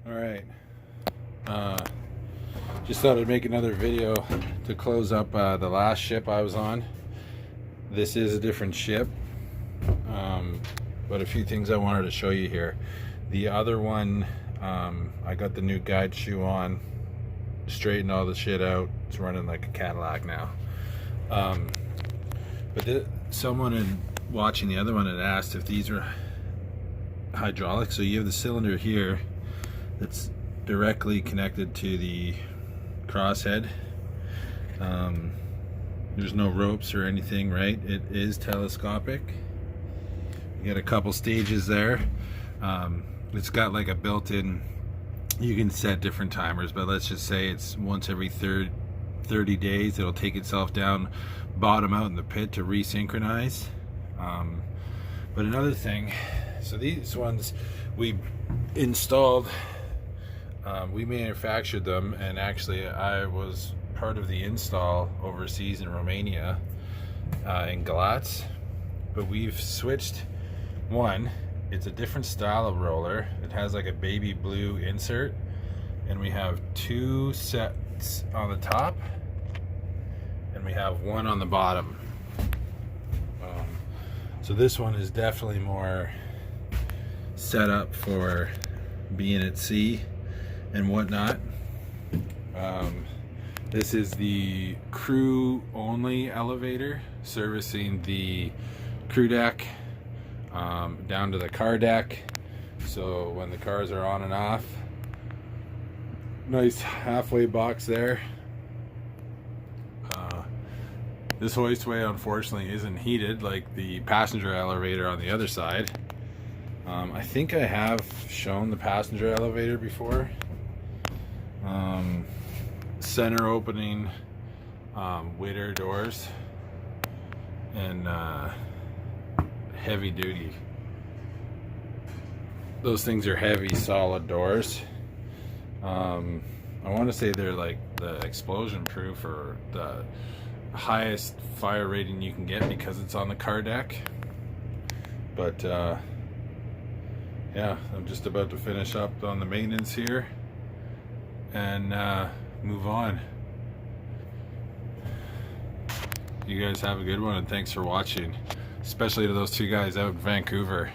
All right. Just thought I'd make another video to close up the last ship I was on. This is a different ship, but a few things I wanted to show you here. The other one, I got the new guide shoe on, straightened all the shit out. It's running like a Cadillac now. But someone watching the other one had asked if these are hydraulic. So you have the cylinder here that's directly connected to the crosshead. There's no ropes or anything, right? It is telescopic. You got a couple stages there. It's got like a built-in, you can set different timers, but let's just say it's once every 30 days it'll take itself down, bottom out in the pit to resynchronize. But another thing, so these ones we installed, we manufactured them, and actually I was part of the install overseas in Romania, in Galați. But we've switched one. It's a different style of roller. It has like a baby blue insert, and we have two sets on the top and we have one on the bottom. So this one is definitely more set up for being at sea and whatnot. This is the crew only elevator servicing the crew deck down to the car deck. So when the cars are on and off, nice halfway box there. This hoistway unfortunately isn't heated like the passenger elevator on the other side. I think I have shown the passenger elevator before. Center opening Witter doors, and heavy duty. Those things are heavy, solid doors. I want to say they're like the explosion proof, or the highest fire rating you can get because it's on the car deck. But yeah, I'm just about to finish up on the maintenance here and move on. You guys have a good one, and thanks for watching, especially to those two guys out in Vancouver.